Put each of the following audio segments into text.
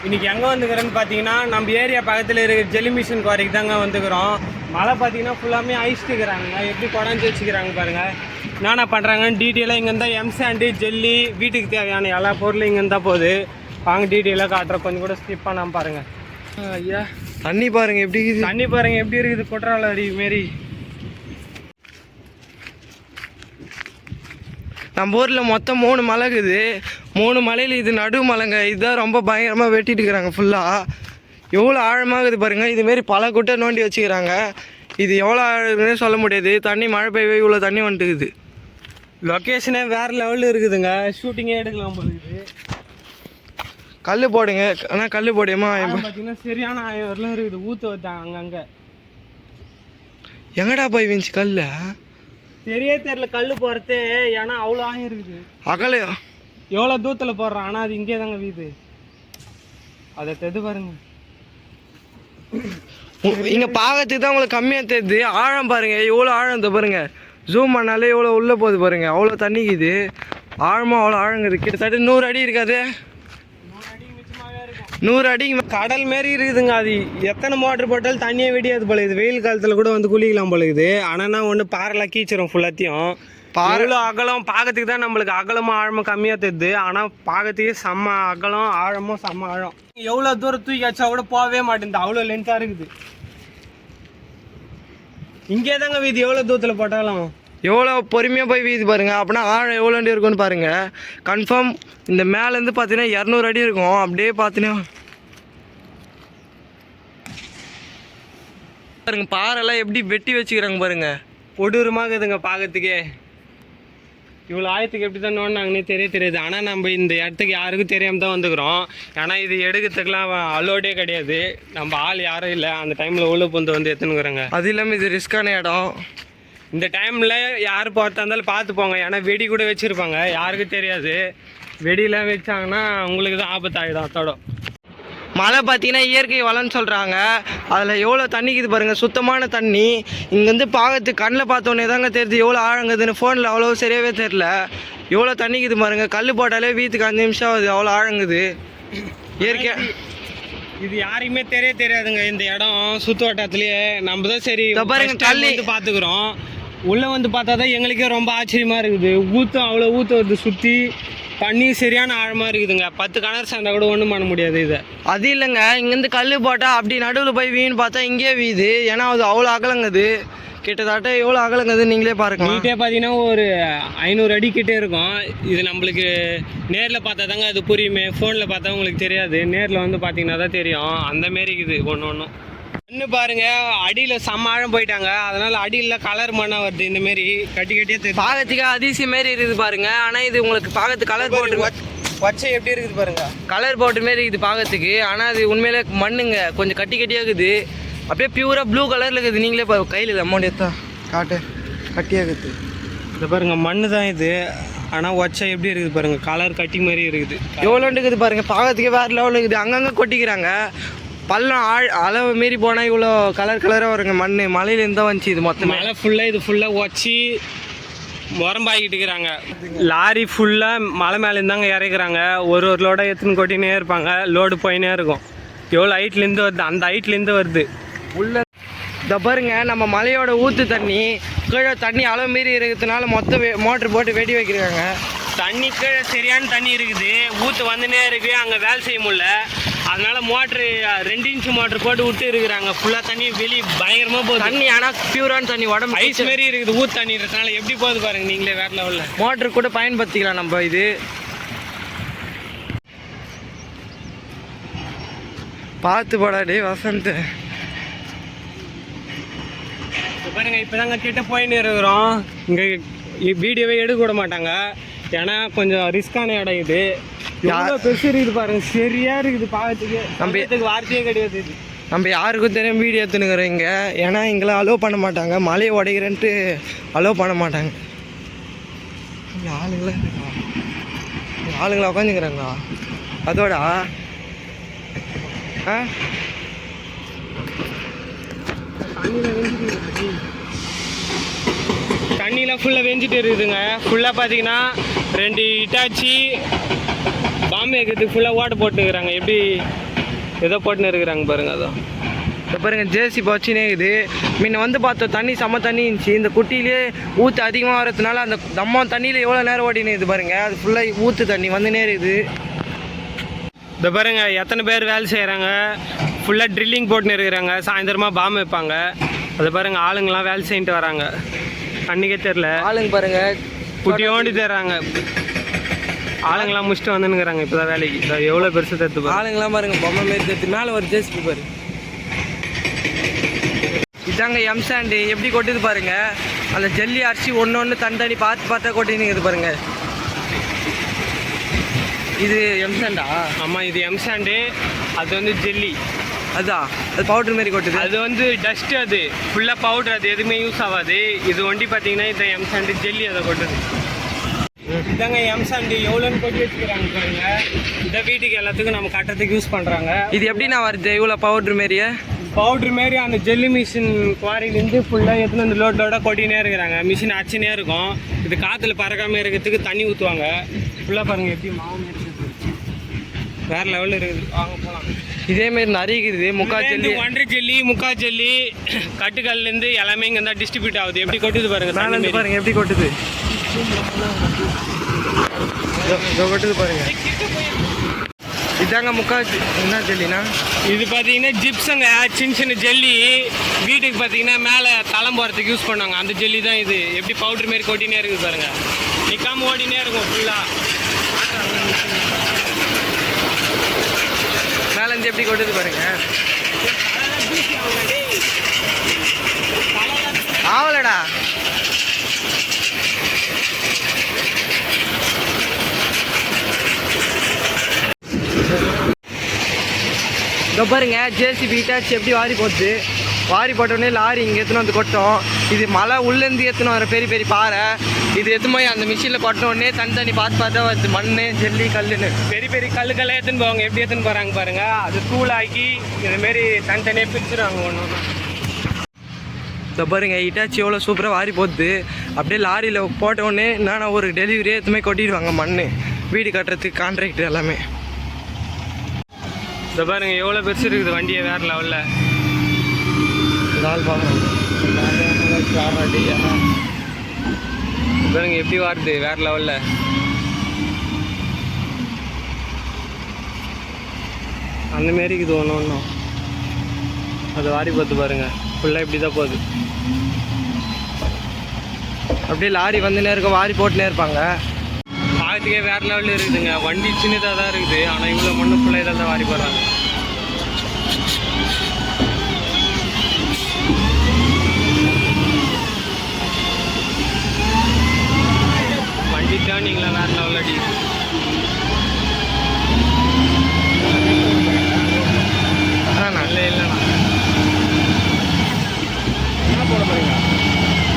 இன்றைக்கி எங்கே வந்துக்கிறேன்னு பார்த்தீங்கன்னா நம்ம ஏரியா பக்கத்தில் இருக்கிற ஜெல்லி மிஷின் குவாரிக்கு தாங்க வந்துக்கிறோம். மழை பார்த்தீங்கன்னா ஃபுல்லாமே ஐஸ்ட்டுக்கிறாங்க, எப்படி குடஞ்சி வச்சுக்கிறாங்க பாருங்கள். என்னென்ன பண்ணுறாங்கன்னு டீட்டெயிலாக இங்கே இருந்தால் எம்சாண்டு ஜெல்லி வீட்டுக்கு தேவையான எல்லா பொருளும் இங்கே இருந்தால் போகுது. வாங்க டீட்டெயிலாக காட்டுற, கொஞ்சம் கூட ஸ்கிப் பண்ணாமல் பாருங்கள். ஐயா தண்ணி பாருங்கள் எப்படி இருக்குது, தண்ணி பாருங்கள் எப்படி இருக்குது, குற்றால அடி மாரி. நம்ம ஊரில் மொத்தம் 3 மலை இருக்குது. 3 மலையில் இது நடு மலைங்க. இதுதான் ரொம்ப பயங்கரமாக வெட்டிட்டு இருக்கிறாங்க ஃபுல்லாக. எவ்வளோ ஆழமாகுது பாருங்கள். இதுமாரி பல குட்டை நோண்டி வச்சுக்கிறாங்க. இது எவ்வளோ ஆழம்னே சொல்ல முடியாது. தண்ணி மழை பெய்ய இவ்வளோ தண்ணி வந்துட்டுக்குது. லொக்கேஷனே வேறு லெவலில் இருக்குதுங்க, ஷூட்டிங்கே எடுக்கலாம் போல இருக்குது. கல் போடுங்க, ஆனால் கல் போடுமா பார்த்தீங்கன்னா சரியான ஆயிரம் இருக்குது, ஊற்ற வச்சாங்க அங்கங்கே. எங்கடா போய் வீச்சு கல் தெரிய தெரியல கல் போகிறதே, ஏன்னா அவ்வளோ ஆயம் இருக்குது. அகல எவ்வளோ தூரத்தில் போடுறான், ஆனால் அது இங்கே தாங்க வீது. அதை தெது பாருங்க, இங்கே பார்க்கறதுக்கு தான் உங்களுக்கு கம்மியாக தெரியுது. ஆழம் பாருங்கள், எவ்வளோ ஆழம் பாருங்க. ஜூம் பண்ணாலே எவ்வளோ உள்ளே போகுது பாருங்கள். அவ்வளோ தண்ணிக்குது, ஆழமாக அவ்வளோ ஆழங்குது. கிட்டத்தட்ட 100 அடி இருக்காது, 100 அடி கடல் மாரி இருக்குதுங்க. அது எத்தனை மோட்டர் போட்டாலும் தண்ணியே வெடியாது போல. இது வெயில் காலத்தில் கூட வந்து குளிக்கலாம் போல இருக்குது. ஆனால் நான் ஒன்று பாறைலாம் கீச்சிடும் ஃபுல்லாத்தையும். பாறைல அகலம் பார்க்கறதுக்கு தான் நம்மளுக்கு அகலமும் ஆழமும் கம்மியாக தெரியுது, ஆனால் பார்க்கறதுக்கே செம்ம அகலம், ஆழமும் செம்ம ஆழம். எவ்வளோ தூரம் தூக்கி வச்சா கூட போகவே மாட்டேங்குது, அவ்வளோ லென்த்தாக இருக்குது. இங்கே தாங்க வீது, எவ்வளோ தூரத்தில் போட்டாலும் எவ்வளோ பொறுமையாக போய் வீது பாருங்கள். அப்படின்னா ஆழம் எவ்வளோண்டு இருக்குன்னு பாருங்கள். கன்ஃபார்ம் இந்த மேலேருந்து பார்த்தீங்கன்னா 200 அடி இருக்கும். அப்படியே பார்த்தீங்கன்னா பாருங்க, பாறைலாம் எப்படி வெட்டி வச்சுக்கிறாங்க பாருங்க. கொடூரமாகுதுங்க பார்க்கறதுக்கே. இவ்வளோ ஆயத்துக்கு எப்படி தான் நோண்டாங்கன்னே தெரியாது. ஆனால் நம்ம இந்த இடத்துக்கு யாருக்கும் தெரியாமல் தான் வந்துக்கிறோம். ஏன்னா இது எடுக்கிறதுக்கெலாம் அலோடே கிடையாது, நம்ம ஆள் யாரும் இல்லை. அந்த டைமில் உள்ள பொந்து வந்து எடுத்துனுக்குறாங்க. அது இல்லாமல் இது ரிஸ்க்கான இடம். இந்த டைமில் யார் போகிறதா இருந்தாலும் பார்த்து போங்க, ஏன்னா வெடி கூட வச்சுருப்பாங்க, யாருக்கும் தெரியாது. வெடியெலாம் வச்சாங்கன்னா உங்களுக்கு தான் ஆபத்தாகிடும். அதோட மழை பார்த்தீங்கன்னா இயற்கை வளம்னு சொல்கிறாங்க. அதில் எவ்வளோ தண்ணிக்குது பாருங்கள், சுத்தமான தண்ணி. இங்கேருந்து பார்க்கறதுக்கு கண்ணில் பார்த்தோன்னே தாங்க தெரியுது எவ்வளோ ஆழங்குதுன்னு. ஃபோனில் அவ்வளோ சரியாகவே தெரில. எவ்வளோ தண்ணிக்குது பாருங்கள். கல் போட்டாலே வீட்டுக்கு 5 நிமிஷம் ஆகுது, அவ்வளோ ஆழங்குது. இயற்கை இது யாரையுமே தெரியாதுங்க. இந்த இடம் சுற்று வட்டாரத்துலேயே நம்ம தான் சரி பாருங்க கல் வந்து பார்த்துக்குறோம். உள்ளே வந்து பார்த்தா தான் எங்களுக்கே ரொம்ப ஆச்சரியமாக இருக்குது. ஊற்றும் அவ்வளோ ஊற்று வருது, சுற்றி தண்ணி சரியான ஆழமாக இருக்குதுங்க. 10 கிணறு சேர்ந்தா கூட ஒன்றும் பண்ண முடியாது. இதை அது இல்லைங்க, இங்கேருந்து கல் போட்டால் அப்படி நடுவில் போய் வீண் பார்த்தா இங்கே வீது. ஏன்னா அது அவ்வளோ அகலங்குது. கிட்டத்தட்ட எவ்வளோ அகலங்குது நீங்களே பாருங்க. நீட்டே பார்த்தீங்கன்னா ஒரு 500 அடி கிட்டே இருக்கும். இது நம்மளுக்கு நேரில் பார்த்தா தாங்க அது புரியுமே, ஃபோனில் பார்த்தா உங்களுக்கு தெரியாது. நேரில் வந்து பார்த்தீங்கன்னா தான் தெரியும். அந்தமாரி இருக்குது ஒன்று. மண்ணு பாருங்க, அடியில் செம்ம ஆழம் போயிட்டாங்க. அதனால அடியில் கலர் மண்ணாக வருது. இந்தமாரி கட்டியே தெரியுது. பார்க்கறதுக்கு அதிசயம் மாரி இருக்குது பாருங்க. ஆனால் இது உங்களுக்கு பார்க்கறதுக்கு கலர் போட்டு வச்சை எப்படி இருக்குது பாருங்க, கலர் போட்டு மாரி இருக்குது பார்க்கறதுக்கு. ஆனால் அது உண்மையிலே மண்ணுங்க, கொஞ்சம் கட்டியாக இருக்குது. அப்படியே பியூராக ப்ளூ கலரில் இருக்குது. நீங்களே கையில் அமௌண்ட் எடுத்தா காட்டு கட்டியாக இருக்குது. இந்த பாருங்க மண்ணு தான் இது. ஆனால் ஒச்சை எப்படி இருக்குது பாருங்க, கலர் கட்டி மாதிரி இருக்குது. எவ்வளோண்டு இருக்குது பாருங்க, பார்க்கறதுக்கே வேறு லெவலில் இருக்குது. அங்கங்கே கொட்டிக்கிறாங்க. பள்ளம் அளவு மீறி போனால் இவ்வளோ கலராக வருங்க. மண் மலையிலேருந்து தான் வந்துச்சு. இது மொத்தம் மலை ஃபுல்லாக இது ஃபுல்லாக ஒச்சி உரம்பாகிட்டு இருக்கிறாங்க. லாரி ஃபுல்லாக மலை மேலேருந்து தாங்க இறக்குறாங்க. ஒரு லோடாக எடுத்துன்னு கொட்டினே இருப்பாங்க. லோடு போயினே இருக்கும். எவ்வளோ ஹைட்லேருந்து வருது, அந்த ஹைட்லேருந்து வருது உள்ள. இந்த பாருங்க, நம்ம மலையோட ஊற்று தண்ணி கீழே தண்ணி அளவு மீறி இருக்கிறதுனால மொத்தம் மோட்ரு போட்டு வெடி வைக்கிறாங்க. தண்ணி கீழே சரியான தண்ணி இருக்குது, ஊற்று வந்துனே இருக்குது. அங்கே வேலை செய்ய முடியல, அதனால மோட்ரு 2 இன்ச்சு மோட்ரு போட்டு விட்டு இருக்கிறாங்க. ஃபுல்லாக தண்ணி வெளியே பயங்கரமாக போகுது. தண்ணி ஆனால் பியூரான தண்ணி, உடம்பு ஐஸ் மாரி இருக்குது. ஊற்று தண்ணின்றதுனால எப்படி போகுது பாருங்க, நீங்களே வேற லெவலில். மோட்ரு கூட பயன்படுத்திக்கலாம் நம்ம. இது பார்த்து போடாடி வசந்த் பாருங்க. இப்போ தாங்க கிட்ட போயின்னு இருக்கிறோம். இங்கே வீடியோவே எடுக்க விட மாட்டாங்க, ஏன்னா கொஞ்சம் ரிஸ்கான இடம் இது. எவ்வளோ பெருசு இருக்குது பாருங்க, சரியா இருக்குது பார்க்கறதுக்கு. நம்ம வார்த்தையே கிடையாது. நம்ம யாருக்கும் தெரியும் வீடியோ எடுத்துனுக்குறோம் இங்கே. ஏன்னா எங்களை அலோவ் பண்ண மாட்டாங்க, மலையை உடைக்கிறேன்ட்டு அலோவ் பண்ண மாட்டாங்க. ஆளுங்களா உட்காந்துக்கிறாங்க. அதோட தண்ணியெலாம் ஃபுல்லாக வெஞ்சிட்டு இருக்குதுங்க. ஃபுல்லாக பார்த்தீங்கன்னா 2 இட்டாச்சி பாம்பே இருக்கிறதுக்கு ஃபுல்லாக ஓட்ட போட்டுக்கிறாங்க. எப்படி ஏதோ போட்டுன்னு இருக்கிறாங்க பாருங்க. அதான் இப்போ பாருங்க ஜேசிபி வச்சுனே இருக்குது. முன்ன வந்து பார்த்தோம் தண்ணி செம்ம தண்ணி இருந்துச்சு. இந்த குட்டியிலே ஊற்று அதிகமாக வரதுனால அந்த தம்மம் தண்ணியில் எவ்வளோ நேரம் ஓடினு இது பாருங்க. அது ஃபுல்லாக ஊற்று தண்ணி வந்துனே இருக்குது. இந்த பாருங்க எத்தனை பேர் வேலை செய்கிறாங்க. ஃபுல்லாக ட்ரில்லிங் போட்டுன்னு இருக்கிறாங்க. சாயந்தரமாக பாம்பு வைப்பாங்க. அதை பாருங்க ஆளுங்கெல்லாம் வேலை செஞ்சுட்டு வராங்க. அன்றைக்கே தெரில ஆளுங்க பாருங்க குட்டி ஓண்டி தர்றாங்க. ஆளுங்கெல்லாம் முடிச்சுட்டு வந்துன்னுக்குறாங்க இப்போ தான் வேலைக்கு. எவ்வளோ பெருசு தத்து ஆளுங்கெல்லாம் பாருங்க பொம்மை மாரி தத்து மேலே ஒரு ஜேசிபி பாரு. இதாங்க எம்சாண்டு எப்படி கொட்டுது பாருங்க. அந்த ஜல்லி அரிசி ஒன்று தனி பார்த்து பார்த்தா கொட்டினுக்குது பாருங்க. இது எம்சாண்டா? ஆமாம் இது எம்சாண்டு. அது வந்து ஜெல்லி. அதுதான் அது பவுட்ரு மாரி கொட்டுது. அது வந்து டஸ்ட்டு. அது ஃபுல்லாக பவுட்ரு. அது எதுவுமே யூஸ் ஆகாது. இது ஒண்டி பார்த்தீங்கன்னா இந்த எம்சாண்டு ஜெல்லி அதை கொட்டுது. இதாங்க எம்சாண்டு எவ்வளோன்னு கொட்டி வச்சுக்கிறாங்க பாருங்க. இந்த வீட்டுக்கு எல்லாத்துக்கும் நம்ம கட்டுறதுக்கு யூஸ் பண்ணுறாங்க. இது எப்படின்னா வருது இவ்வளோ பவுட்ரு மாரியே? பவுட்ரு மாரி அந்த ஜெல்லி மிஷின் குவாரிலேருந்து ஃபுல்லாக எடுத்துன்னு வந்து லோடோட கொட்டினே இருக்கிறாங்க. மிஷின் அடிச்சுனே இருக்கும். இது காற்றுல பறக்காமல் இருக்கிறதுக்கு தண்ணி ஊற்றுவாங்க. ஃபுல்லாக பாருங்கள் எப்படி மாவு மாரி வேறு லெவலில் இருக்குது. வாங்க போகலாம். இதேமாரி நிறைய இருக்குது. முக்கா ஜல்லி, ஒன்றரை ஜல்லி, முக்கா ஜல்லி, கட்டுக்கல்லேருந்து எல்லாமே இங்கே இருந்தால் டிஸ்ட்ரிபியூட் ஆகுது. எப்படி கொட்டுது பாருங்க. மேலே பாருங்க எப்படி கொட்டுது. கொட்டுது பாருங்க. இதாங்க முக்கா என்ன ஜல்லினா? இது பார்த்தீங்கன்னா ஜிப்ஸுங்க. சின்ன சின்ன ஜல்லி வீட்டுக்கு பார்த்தீங்கன்னா மேலே தளம் போகிறதுக்கு யூஸ் பண்ணுவாங்க. அந்த ஜல்லி தான் இது. எப்படி பவுட்ரு மாரி கொட்டினே இருக்குது பாருங்க. நிற்காம ஓடினே இருக்கும் ஃபுல்லாக. மேலேருந்து எப்படி கொட்டுது பாருங்க. ஆவலடா. இதோ பாருங்க ஜேசிபி ஹிட்டாச்சி எப்படி வாரி போச்சு. வாரி போட்டோடனே லாரி இங்கே எடுத்துன்னு வந்து கொட்டும். இது மழை உள்ளேருந்து எடுத்துன்னு வர பெரிய பெரிய பாறை. இது எத்தனை போய் அந்த மிஷினில் கொட்டினோடனே தனி பார்த்து பார்த்தா வருது. மண், ஜல்லி, கல்லுன்னு பெரிய பெரிய கல்லுக்கெல்லாம் எடுத்துன்னு போவாங்க. எப்படி எடுத்துன்னு போகிறாங்க பாருங்க. அது தூளாக்கி இதுமாரி தனித்தனியாக பிரிச்சுருவாங்க ஒன்று ஒன்று. இதோ பாருங்க ஹிட்டாச்சி எவ்வளோ சூப்பராக வாரி போகுது. அப்படியே லாரியில் போட்டோடனே என்னன்னா ஒரு டெலிவரியே எதுவுமே கொட்டிடுவாங்க. மண், வீடு கட்டுறதுக்கு கான்ட்ராக்டர் எல்லாமே. இதை பாருங்க எவ்வளோ பெருசு இருக்குது வண்டியை. வேறு லெவலில் பாருங்க எப்படி வாருது. வேறு லெவலில் அந்தமாரி இருக்குது ஒன்று ஒன்றும். அது வாரி பார்த்து பாருங்க. ஃபுல்லாக இப்படி தான் போகுது. அப்படியே லாரி வந்துன்னே இருக்க வாரி போட்டுனே இருப்பாங்க. பார்க்கறதுக்கே வேறு லெவலில் இருக்குதுங்க. வண்டி சின்னதாக தான் இருக்குது. ஆனால் இவ்வளோ மண்ணு ஃபுல்லாக இதில் தான் வாரி போடுறாங்க. வண்டி டேர்னிங்லாம் வேறு லெவலில் அடிக்குது. நல்ல இல்லைண்ணா. என்ன போட போகிறீங்க?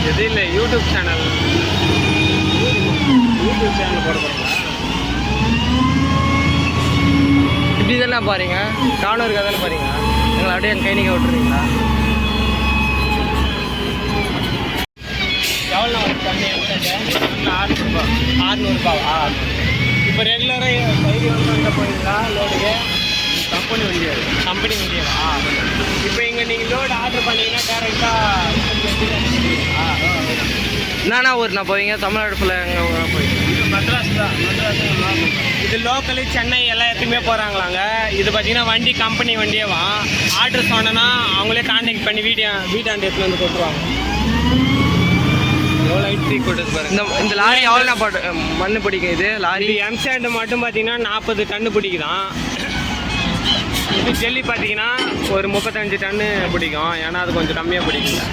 எது இல்லை யூடியூப் சேனல் போட போகிறீங்களா? இப்படி தானே பாருங்க. நானும் இருக்கா தானே பாருங்க. எங்களை அப்படியே என் கை நீங்கள் விட்டுறீங்களா? எவ்வளோ தண்ணி 600 600ரூபாவா? இப்போ ரெகுலராக கைதி வந்து போகிறீங்களா லோடுக்கு? கம்பெனி வண்டியா? கம்பெனி வண்டியா? இப்போ இங்கே நீங்கள் லோடு ஆர்டர் பண்ணிங்கன்னா டேரெக்டாக என்னண்ணா ஊர்னா போவீங்க? தமிழ்நாடு ஃபுல்லாக எங்கே ஊரா போவீங்க? மெட்ராஸ் தான். இது லோக்கலு சென்னை எல்லா இடத்துக்குமே போகிறாங்களாங்க. இது பார்த்தீங்கன்னா வண்டி கம்பெனி வண்டியேவா. ஆர்டர் சொன்னோன்னா அவங்களே கான்டாக்ட் பண்ணி வீட்டாண்டு எடுத்துகிட்டு வந்து கொட்டுருவாங்க. எவ்வளோ ஹைட் தூக்கி கொட்டுது பாருங்க. இந்த லாரி எவ்வளோ போட்டு மண் பிடிக்கும்? இது லாரி எம்சாண்டு மட்டும் பார்த்தீங்கன்னா 40 டன்னு பிடிக்குதான். இது ஜெல்லி பார்த்தீங்கன்னா ஒரு 35 டன்னு பிடிக்கும். ஏன்னா அது கொஞ்சம் கம்மியாக பிடிக்குங்க.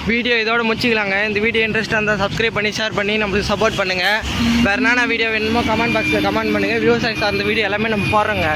வீடியோ இதோட முடிச்சிக்கலாங்க. இந்த வீடியோ இன்ட்ரெஸ்ட்டாக இருந்தால் சப்ஸ்கிரைப் பண்ணி ஷேர் பண்ணி நம்மளுக்கு சப்போர்ட் பண்ணுங்கள். வேறு என்னென்ன வீடியோ வேணுமோ கமெண்ட் பாக்ஸில் கமெண்ட் பண்ணுங்கள். வியூவர்ஸ் சார்ந்த வீடியோ எல்லாமே நம்ம போடுறோங்க.